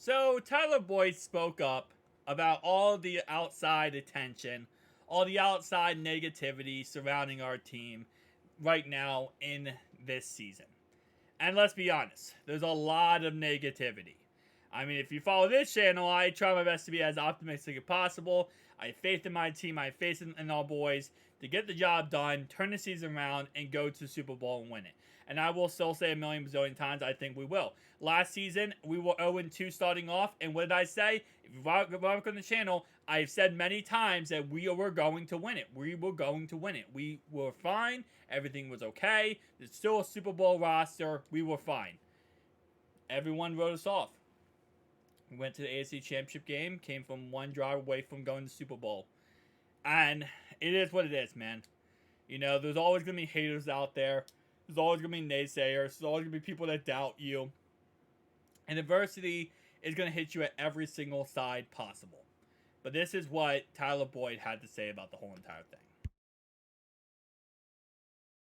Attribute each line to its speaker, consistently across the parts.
Speaker 1: So Tyler Boyd spoke up about all the outside attention, all the outside negativity surrounding our team right now in this season. And let's be honest, there's a lot of negativity. I mean, if you follow this channel, I try my best to be as optimistic as possible. I have faith in my team. I have faith in our boys to get the job done, turn the season around, and go to the Super Bowl and win it. And I will still say a million bazillion times, I think we will. Last season, we were 0-2 starting off, and what did I say? If you walk on the channel, I've said many times that we were going to win it. We were going to win it. We were fine. Everything was okay. There's still a Super Bowl roster. We were fine. Everyone wrote us off. We went to the AFC Championship game, came from one drive away from going to the Super Bowl. And it is what it is, man. You know, there's always going to be haters out there. There's always going to be naysayers. There's always going to be people that doubt you. And adversity is going to hit you at every single side possible. But this is what Tyler Boyd had to say about the whole entire thing.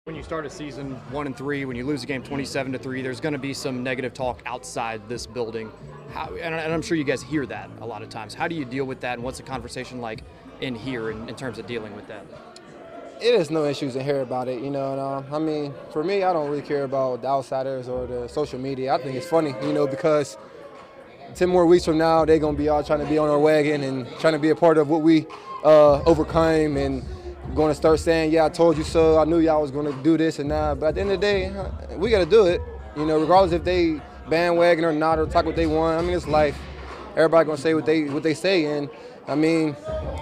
Speaker 2: When you start a season 1-3, when you lose a game 27-3, there's going to be some negative talk outside this building. And I'm sure you guys hear that a lot of times. How do you deal with that, and what's the conversation like in here in terms of dealing with that?
Speaker 3: It is no issues in here about it, you know. And, I mean, for me, I don't really care about the outsiders or the social media. I think it's funny, you know, because 10 more weeks from now, they're going to be all trying to be on our wagon and trying to be a part of what we overcame, and going to start saying, yeah, I told you so, I knew y'all was going to do this and that. But at the end of the day, we got to do it, you know, regardless if they bandwagon or not or talk what they want. I mean, it's life. Everybody going to say what they say, and, I mean,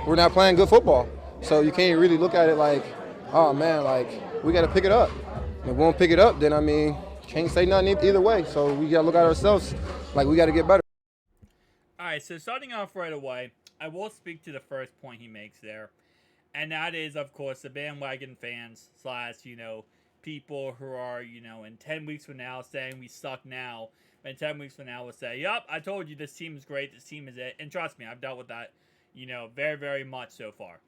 Speaker 3: we're not playing good football. So you can't really look at it like, oh, man, like, we got to pick it up. If we won't pick it up, then, I mean, can't say nothing either way. So we got to look at ourselves like we got to get better.
Speaker 1: All right, so starting off right away, I will speak to the first point he makes there. And that is, of course, the bandwagon fans / people who are, in 10 weeks from now saying we suck now. And 10 weeks from now will say, yup, I told you this team is great. This team is it. And trust me, I've dealt with that, very, very much so far.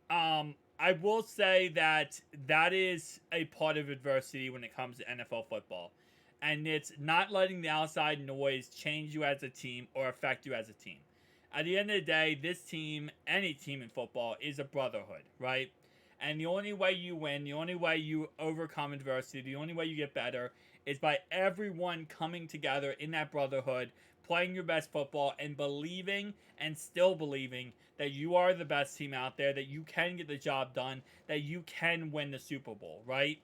Speaker 1: I will say that is a part of adversity when it comes to NFL football. And it's not letting the outside noise change you as a team or affect you as a team. At the end of the day, this team, any team in football, is a brotherhood, right? And the only way you win, the only way you overcome adversity, the only way you get better is by everyone coming together in that brotherhood, playing your best football, and believing and still believing that you are the best team out there, that you can get the job done, that you can win the Super Bowl, right?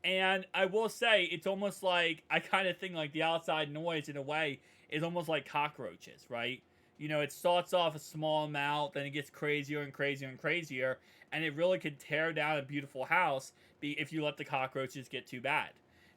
Speaker 1: And I will say, it's almost like, I kind of think like the outside noise in a way is almost like cockroaches, right? It starts off a small amount, then it gets crazier and crazier and crazier, and it really could tear down a beautiful house if you let the cockroaches get too bad.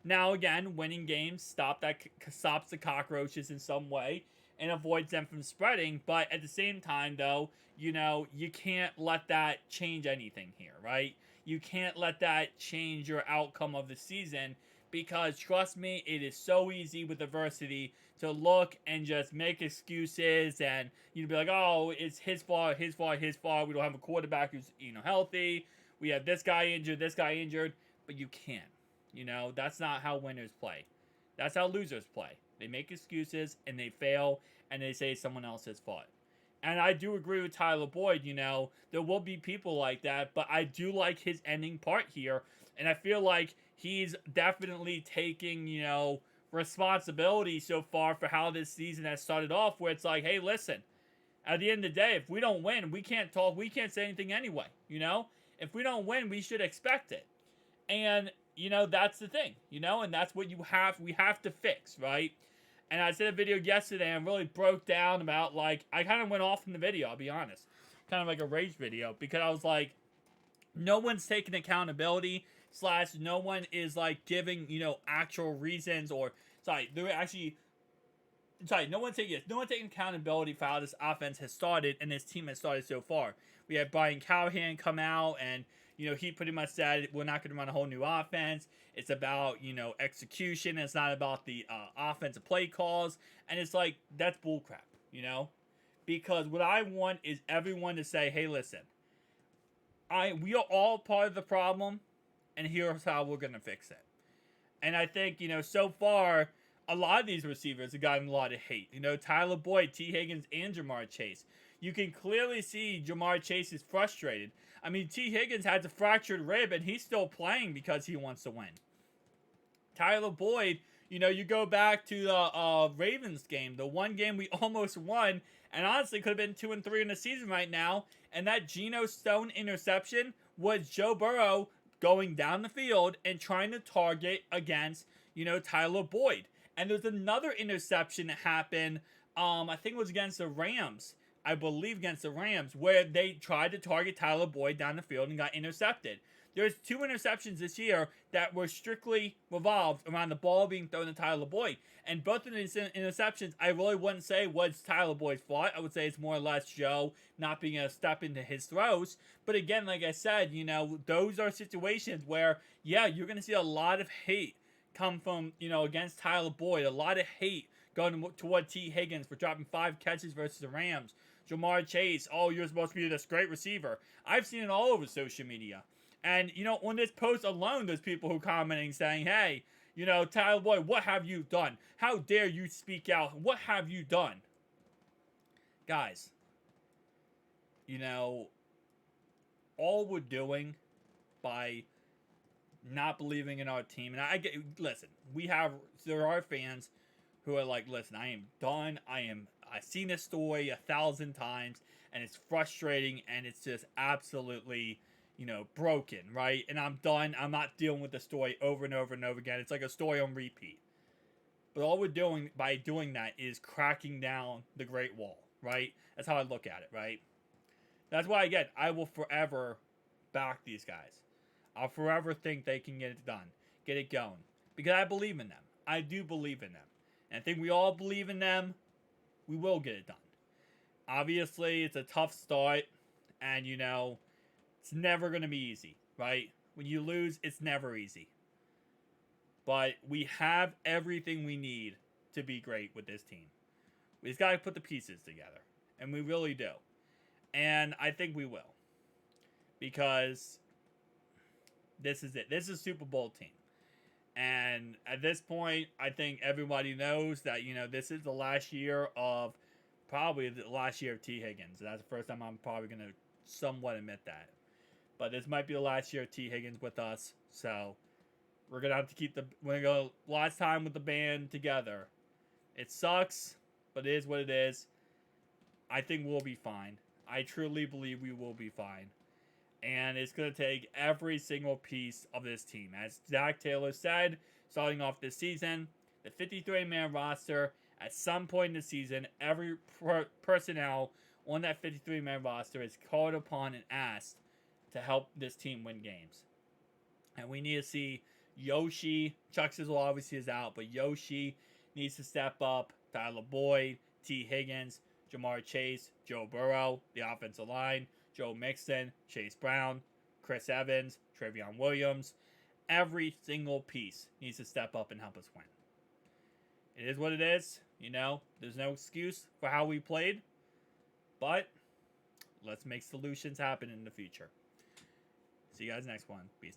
Speaker 1: Now, again, winning games stops the cockroaches in some way and avoids them from spreading, but at the same time, though, you can't let that change anything here, right? You can't let that change your outcome of the season, because trust me, it is so easy with adversity to look and just make excuses, and you'd be like, oh, it's his fault. We don't have a quarterback who's healthy. We have this guy injured, but you can't. That's not how winners play. That's how losers play. They make excuses and they fail and they say someone else's fault. And I do agree with Tyler Boyd, there will be people like that, but I do like his ending part here, and I feel like he's definitely taking, responsibility so far for how this season has started off, where it's like, hey, listen, at the end of the day, if we don't win, we can't say anything anyway, If we don't win, we should expect it. And, that's the thing, and that's what we have to fix, right? And I did a video yesterday and really broke down about, like, I kind of went off in the video, I'll be honest. Kind of like a rage video, because I was like, no one's taking accountability / no one is, like, giving, actual reasons no one's taking accountability for how this offense has started and this team has started so far. We had Brian Callahan come out and, he pretty much said we're not going to run a whole new offense. It's about, execution. It's not about the offensive play calls. And it's like, that's bullcrap, Because what I want is everyone to say, hey, listen, we are all part of the problem, and here's how we're going to fix it. And I think, so far, a lot of these receivers have gotten a lot of hate. You know, Tyler Boyd, T. Higgins, and Jamar Chase. You can clearly see Jamar Chase is frustrated. I mean, T. Higgins has a fractured rib, and he's still playing because he wants to win. Tyler Boyd, you know, you go back to the Ravens game, the one game we almost won, and honestly could have been 2-3 in the season right now. And that Geno Stone interception was Joe Burrow going down the field and trying to target against, you know, Tyler Boyd. And there's another interception that happened, I think it was against the Rams. I believe against the Rams, where they tried to target Tyler Boyd down the field and got intercepted. There's 2 interceptions this year that were strictly revolved around the ball being thrown to Tyler Boyd. And both of these interceptions, I really wouldn't say was Tyler Boyd's fault. I would say it's more or less Joe not being able to step into his throws. But again, like I said, you know, those are situations where, yeah, you're going to see a lot of hate come from, you know, against Tyler Boyd. A lot of hate going toward T. Higgins for dropping 5 catches versus the Rams. Jamar Chase, oh, you're supposed to be this great receiver. I've seen it all over social media. And, you know, on this post alone, there's people who commenting saying, hey, you know, Tyler Boyd, what have you done? How dare you speak out? What have you done? Guys, you know, all we're doing by not believing in our team, and I get, listen, there are fans who are like, listen, I am done. I've seen this story 1,000 times, and it's frustrating, and it's just absolutely, you know, broken, right? And I'm done. I'm not dealing with the story over and over and over again. It's like a story on repeat. But all we're doing by doing that is cracking down the Great Wall, right? That's how I look at it, right? That's why, again, I will forever back these guys. I'll forever think they can get it done, get it going. Because I believe in them. I do believe in them. And I think we all believe in them. We will get it done. Obviously, it's a tough start. And, you know, it's never going to be easy, right? When you lose, it's never easy. But we have everything we need to be great with this team. We just got to put the pieces together. And we really do. And I think we will. Because this is it. This is a Super Bowl team. And at this point, I think everybody knows that, you know, this is the last year of, probably the last year of T. Higgins. That's the first time I'm probably going to somewhat admit that. But this might be the last year of T. Higgins with us. So we're going to have to we're going to go last time with the band together. It sucks, but it is what it is. I think we'll be fine. I truly believe we will be fine. And it's going to take every single piece of this team. As Zach Taylor said, starting off this season, the 53-man roster, at some point in the season, every personnel on that 53-man roster is called upon and asked to help this team win games. And we need to see Yoshi, Chuck Sizzle obviously is out, but Yoshi needs to step up. Tyler Boyd, T. Higgins, Jamar Chase, Joe Burrow, the offensive line, Joe Mixon, Chase Brown, Chris Evans, Trevion Williams. Every single piece needs to step up and help us win. It is what it is. You know, there's no excuse for how we played. But let's make solutions happen in the future. See you guys next one. Peace.